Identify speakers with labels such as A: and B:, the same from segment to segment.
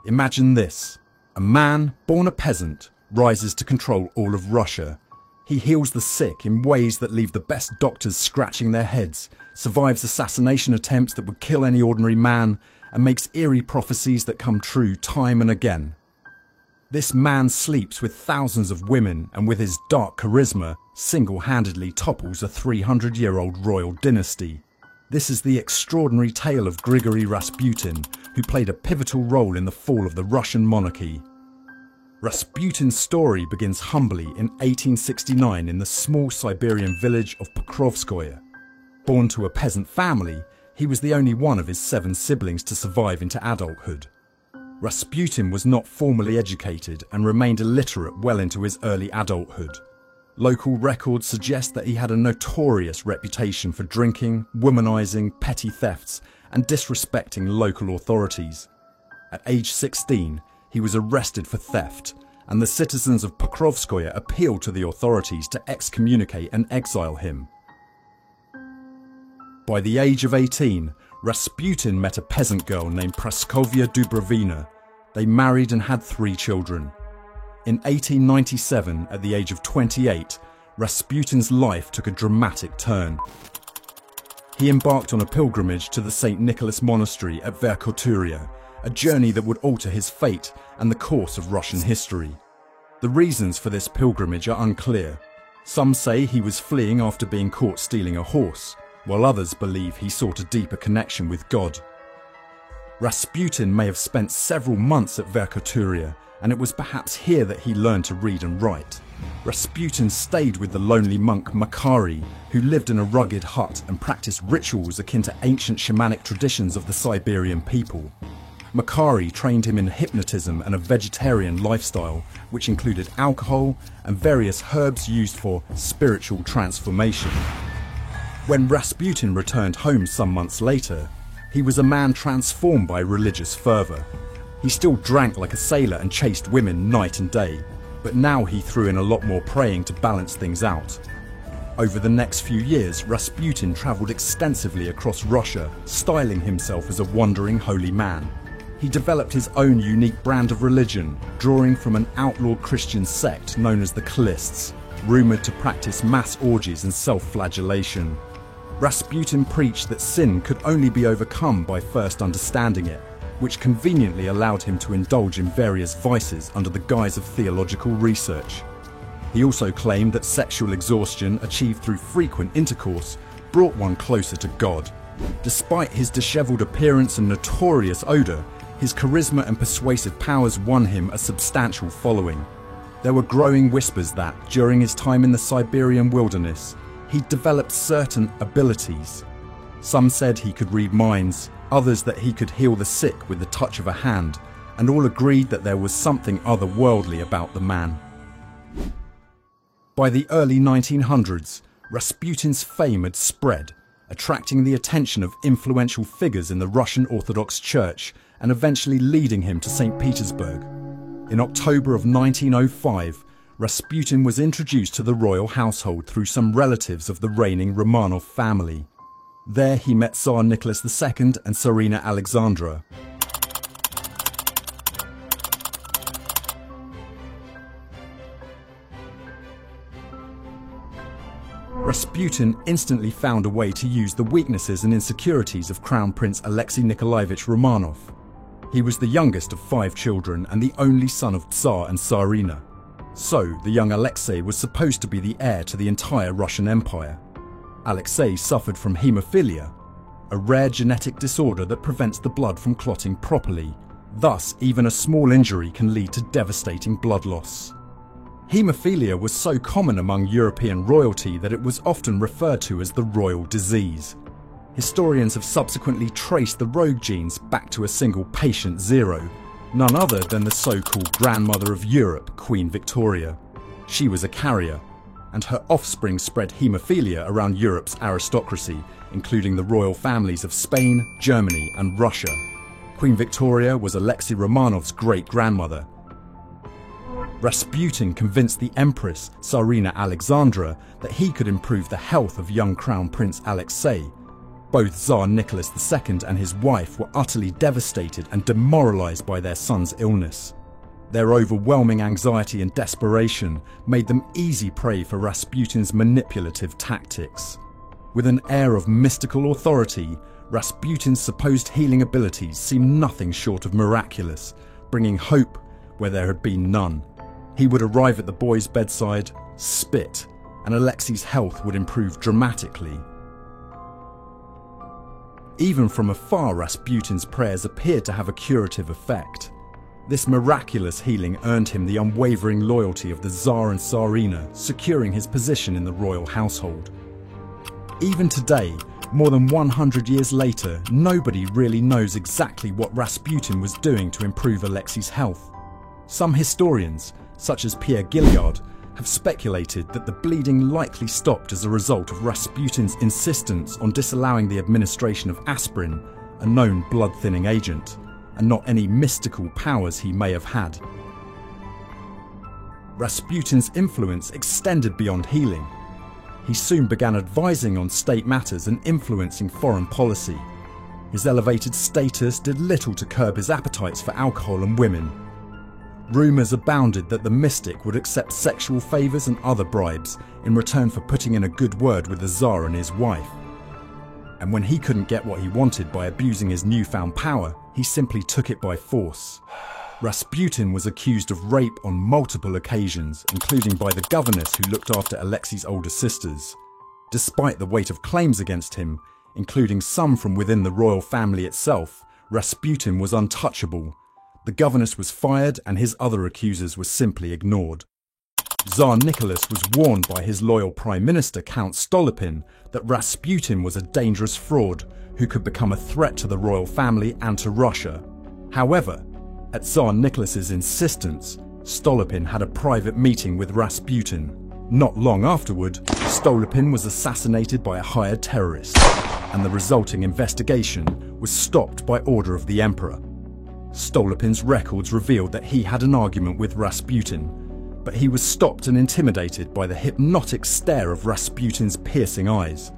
A: Imagine this. A man, born a peasant, rises to control all of Russia. He heals the sick in ways that leave the best doctors scratching their heads, survives assassination attempts that would kill any ordinary man, and makes eerie prophecies that come true time and again. This man sleeps with thousands of women and with his dark charisma, single-handedly topples a 300-year-old royal dynasty. This is the extraordinary tale of Grigory Rasputin, who played a pivotal role in the fall of the Russian monarchy. Rasputin's story begins humbly in 1869 in the small Siberian village of Pokrovskoye. Born to a peasant family, he was the only one of his 7 siblings to survive into adulthood. Rasputin was not formally educated and remained illiterate well into his early adulthood. Local records suggest that he had a notorious reputation for drinking, womanizing, petty thefts, and disrespecting local authorities. At age 16, he was arrested for theft, and the citizens of Pokrovskoye appealed to the authorities to excommunicate and exile him. By the age of 18, Rasputin met a peasant girl named Praskovya Dubrovina. They married and had 3 children. In 1897, at the age of 28, Rasputin's life took a dramatic turn. He embarked on a pilgrimage to the St. Nicholas Monastery at Verkhoturye, a journey that would alter his fate and the course of Russian history. The reasons for this pilgrimage are unclear. Some say he was fleeing after being caught stealing a horse, while others believe he sought a deeper connection with God. Rasputin may have spent several months at Verkhoturye, and it was perhaps here that he learned to read and write. Rasputin stayed with the lonely monk Makary, who lived in a rugged hut and practiced rituals akin to ancient shamanic traditions of the Siberian people. Makary trained him in hypnotism and a vegetarian lifestyle, which included alcohol and various herbs used for spiritual transformation. When Rasputin returned home some months later, he was a man transformed by religious fervour. He still drank like a sailor and chased women night and day, but now he threw in a lot more praying to balance things out. Over the next few years, Rasputin travelled extensively across Russia, styling himself as a wandering holy man. He developed his own unique brand of religion, drawing from an outlawed Christian sect known as the Khlysts, rumoured to practice mass orgies and self-flagellation. Rasputin preached that sin could only be overcome by first understanding it, which conveniently allowed him to indulge in various vices under the guise of theological research. He also claimed that sexual exhaustion achieved through frequent intercourse brought one closer to God. Despite his dishevelled appearance and notorious odour, his charisma and persuasive powers won him a substantial following. There were growing whispers that, during his time in the Siberian wilderness, he developed certain abilities. Some said he could read minds, others that he could heal the sick with the touch of a hand, and all agreed that there was something otherworldly about the man. By the early 1900s, Rasputin's fame had spread, attracting the attention of influential figures in the Russian Orthodox Church and eventually leading him to St. Petersburg. In October of 1905, Rasputin was introduced to the royal household through some relatives of the reigning Romanov family. There he met Tsar Nicholas II and Tsarina Alexandra. Rasputin instantly found a way to use the weaknesses and insecurities of Crown Prince Alexei Nikolaevich Romanov. He was the youngest of 5 children and the only son of Tsar and Tsarina. So, the young Alexei was supposed to be the heir to the entire Russian Empire. Alexei suffered from haemophilia, a rare genetic disorder that prevents the blood from clotting properly. Thus, even a small injury can lead to devastating blood loss. Haemophilia was so common among European royalty that it was often referred to as the royal disease. Historians have subsequently traced the rogue genes back to a single patient zero, none other than the so-called grandmother of Europe, Queen Victoria. She was a carrier, and her offspring spread haemophilia around Europe's aristocracy, including the royal families of Spain, Germany and Russia. Queen Victoria was Alexei Romanov's great-grandmother. Rasputin convinced the Empress, Tsarina Alexandra, that he could improve the health of young Crown Prince Alexei. Both Tsar Nicholas II and his wife were utterly devastated and demoralized by their son's illness. Their overwhelming anxiety and desperation made them easy prey for Rasputin's manipulative tactics. With an air of mystical authority, Rasputin's supposed healing abilities seemed nothing short of miraculous, bringing hope where there had been none. He would arrive at the boy's bedside, spit, and Alexei's health would improve dramatically. Even from afar, Rasputin's prayers appeared to have a curative effect. This miraculous healing earned him the unwavering loyalty of the Tsar and Tsarina, securing his position in the royal household. Even today, more than 100 years later, nobody really knows exactly what Rasputin was doing to improve Alexei's health. Some historians, such as Pierre Gilliard, have speculated that the bleeding likely stopped as a result of Rasputin's insistence on disallowing the administration of aspirin, a known blood-thinning agent, and not any mystical powers he may have had. Rasputin's influence extended beyond healing. He soon began advising on state matters and influencing foreign policy. His elevated status did little to curb his appetites for alcohol and women. Rumours abounded that the mystic would accept sexual favours and other bribes in return for putting in a good word with the Tsar and his wife. And when he couldn't get what he wanted by abusing his newfound power, he simply took it by force. Rasputin was accused of rape on multiple occasions, including by the governess who looked after Alexei's older sisters. Despite the weight of claims against him, including some from within the royal family itself, Rasputin was untouchable. The governess was fired and his other accusers were simply ignored. Tsar Nicholas was warned by his loyal Prime Minister Count Stolypin that Rasputin was a dangerous fraud who could become a threat to the royal family and to Russia. However, at Tsar Nicholas's insistence, Stolypin had a private meeting with Rasputin. Not long afterward, Stolypin was assassinated by a hired terrorist, and the resulting investigation was stopped by order of the Emperor. Stolypin's records revealed that he had an argument with Rasputin, but he was stopped and intimidated by the hypnotic stare of Rasputin's piercing eyes.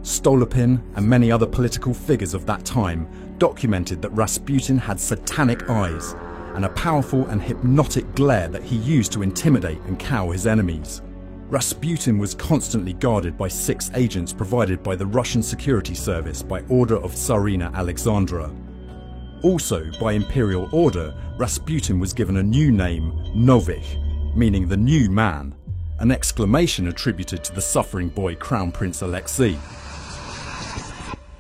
A: Stolypin and many other political figures of that time documented that Rasputin had satanic eyes and a powerful and hypnotic glare that he used to intimidate and cow his enemies. Rasputin was constantly guarded by 6 agents provided by the Russian security service by order of Tsarina Alexandra. Also, by imperial order, Rasputin was given a new name, Novich, meaning the new man, an exclamation attributed to the suffering boy Crown Prince Alexei.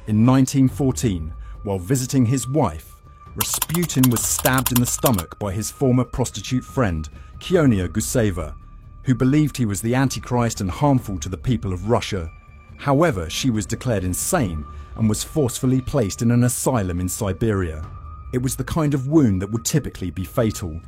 A: In 1914, while visiting his wife, Rasputin was stabbed in the stomach by his former prostitute friend, Kionia Guseva, who believed he was the Antichrist and harmful to the people of Russia. However, she was declared insane and was forcefully placed in an asylum in Siberia. It was the kind of wound that would typically be fatal,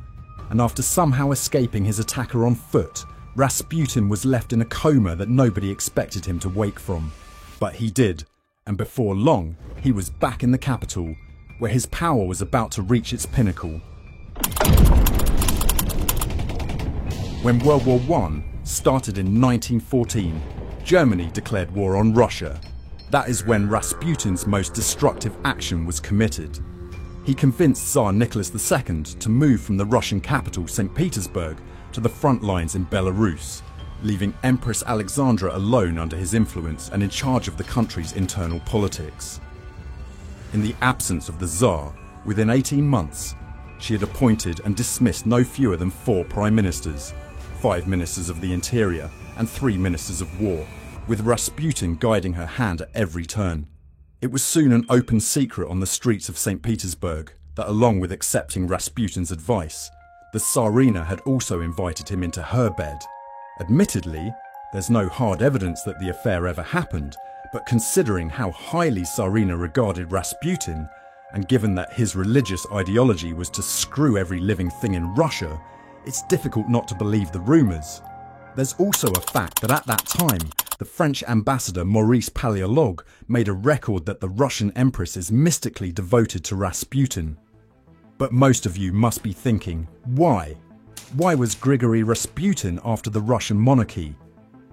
A: and after somehow escaping his attacker on foot, Rasputin was left in a coma that nobody expected him to wake from. But he did, and before long, he was back in the capital, where his power was about to reach its pinnacle. When World War I started in 1914, Germany declared war on Russia. That is when Rasputin's most destructive action was committed. He convinced Tsar Nicholas II to move from the Russian capital, St. Petersburg, to the front lines in Belarus, leaving Empress Alexandra alone under his influence and in charge of the country's internal politics. In the absence of the Tsar, within 18 months, she had appointed and dismissed no fewer than 4 prime ministers, 5 ministers of the interior, and 3 ministers of war, with Rasputin guiding her hand at every turn. It was soon an open secret on the streets of St. Petersburg that, along with accepting Rasputin's advice, the Tsarina had also invited him into her bed. Admittedly, there's no hard evidence that the affair ever happened, but considering how highly Tsarina regarded Rasputin, and given that his religious ideology was to screw every living thing in Russia, it's difficult not to believe the rumours. There's also a fact that at that time, the French ambassador Maurice Palaiolog made a record that the Russian empress is mystically devoted to Rasputin. But most of you must be thinking, why? Why was Grigory Rasputin after the Russian monarchy?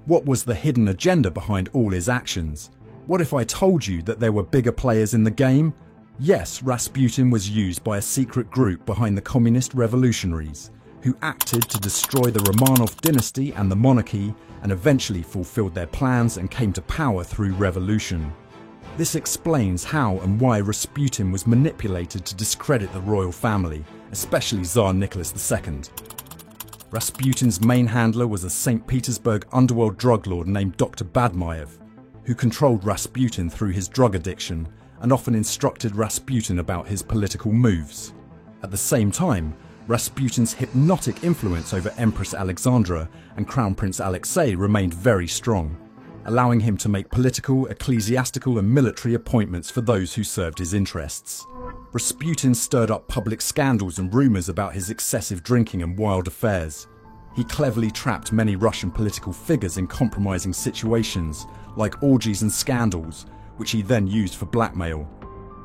A: What was the hidden agenda behind all his actions? What if I told you that there were bigger players in the game? Yes, Rasputin was used by a secret group behind the communist revolutionaries, who acted to destroy the Romanov dynasty and the monarchy, and eventually fulfilled their plans and came to power through revolution. This explains how and why Rasputin was manipulated to discredit the royal family, especially Tsar Nicholas II. Rasputin's main handler was a St. Petersburg underworld drug lord named Dr. Badmaev, who controlled Rasputin through his drug addiction and often instructed Rasputin about his political moves. At the same time, Rasputin's hypnotic influence over Empress Alexandra and Crown Prince Alexei remained very strong, allowing him to make political, ecclesiastical and military appointments for those who served his interests. Rasputin stirred up public scandals and rumours about his excessive drinking and wild affairs. He cleverly trapped many Russian political figures in compromising situations, like orgies and scandals, which he then used for blackmail.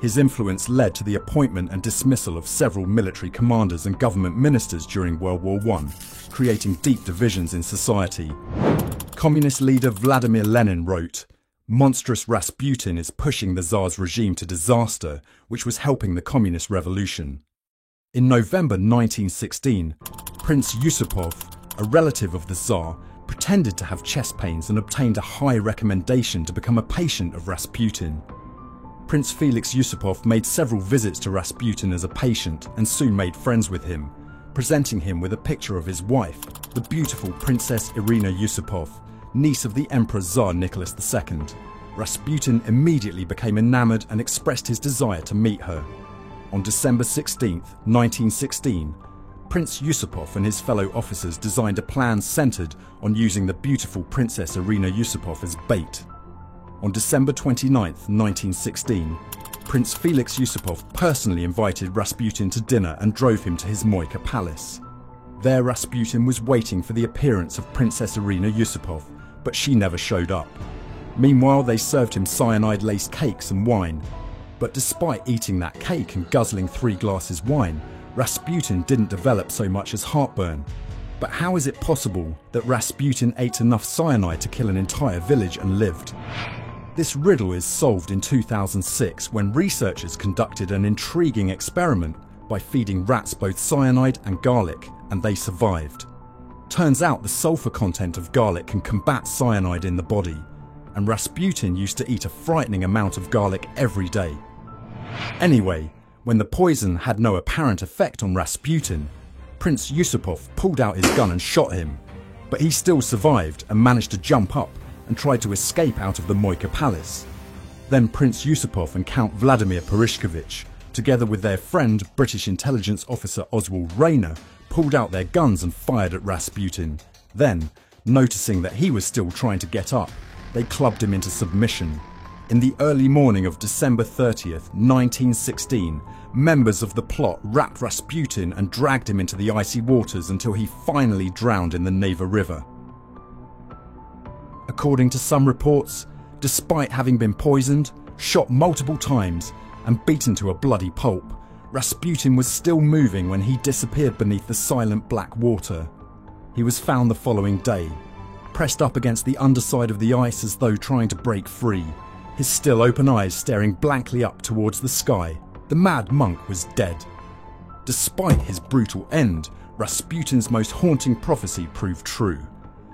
A: His influence led to the appointment and dismissal of several military commanders and government ministers during World War I, creating deep divisions in society. Communist leader Vladimir Lenin wrote, "Monstrous Rasputin is pushing the Tsar's regime to disaster, which was helping the communist revolution." In November 1916, Prince Yusupov, a relative of the Tsar, pretended to have chest pains and obtained a high recommendation to become a patient of Rasputin. Prince Felix Yusupov made several visits to Rasputin as a patient and soon made friends with him, presenting him with a picture of his wife, the beautiful Princess Irina Yusupov, niece of the Emperor Tsar Nicholas II. Rasputin immediately became enamored and expressed his desire to meet her. On December 16, 1916, Prince Yusupov and his fellow officers designed a plan centered on using the beautiful Princess Irina Yusupov as bait. On December 29, 1916, Prince Felix Yusupov personally invited Rasputin to dinner and drove him to his Moika palace. There Rasputin was waiting for the appearance of Princess Irina Yusupov, but she never showed up. Meanwhile, they served him cyanide-laced cakes and wine. But despite eating that cake and guzzling 3 glasses wine, Rasputin didn't develop so much as heartburn. But how is it possible that Rasputin ate enough cyanide to kill an entire village and lived? This riddle is solved in 2006 when researchers conducted an intriguing experiment by feeding rats both cyanide and garlic, and they survived. Turns out the sulfur content of garlic can combat cyanide in the body, and Rasputin used to eat a frightening amount of garlic every day. Anyway, when the poison had no apparent effect on Rasputin, Prince Yusupov pulled out his gun and shot him, but he still survived and managed to jump up and tried to escape out of the Moika palace. Then Prince Yusupov and Count Vladimir Purishkevich, together with their friend British intelligence officer Oswald Rayner, pulled out their guns and fired at Rasputin. Then, noticing that he was still trying to get up, they clubbed him into submission. In the early morning of December 30th, 1916, members of the plot wrapped Rasputin and dragged him into the icy waters until he finally drowned in the Neva River. According to some reports, despite having been poisoned, shot multiple times, and beaten to a bloody pulp, Rasputin was still moving when he disappeared beneath the silent black water. He was found the following day, pressed up against the underside of the ice as though trying to break free, his still open eyes staring blankly up towards the sky. The mad monk was dead. Despite his brutal end, Rasputin's most haunting prophecy proved true.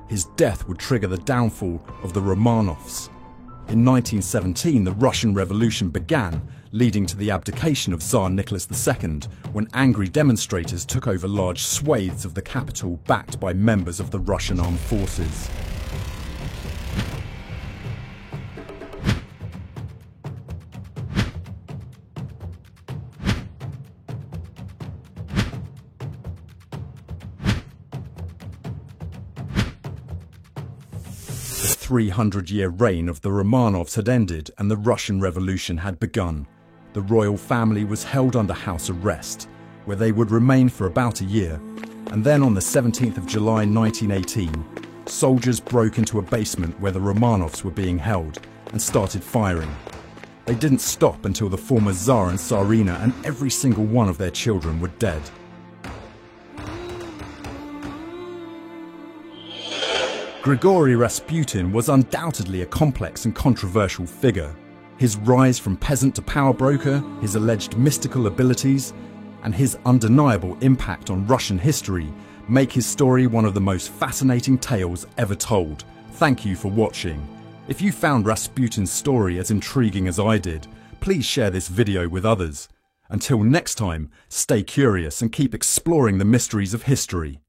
A: His death would trigger the downfall of the Romanovs. In 1917, the Russian Revolution began, leading to the abdication of Tsar Nicholas II, when angry demonstrators took over large swathes of the capital backed by members of the Russian armed forces. The 300-year reign of the Romanovs had ended and the Russian Revolution had begun. The royal family was held under house arrest, where they would remain for about a year. And then on the 17th of July 1918, soldiers broke into a basement where the Romanovs were being held and started firing. They didn't stop until the former Tsar and Tsarina and every single one of their children were dead. Grigory Rasputin was undoubtedly a complex and controversial figure. His rise from peasant to power broker, his alleged mystical abilities, and his undeniable impact on Russian history make his story one of the most fascinating tales ever told. Thank you for watching. If you found Rasputin's story as intriguing as I did, please share this video with others. Until next time, stay curious and keep exploring the mysteries of history.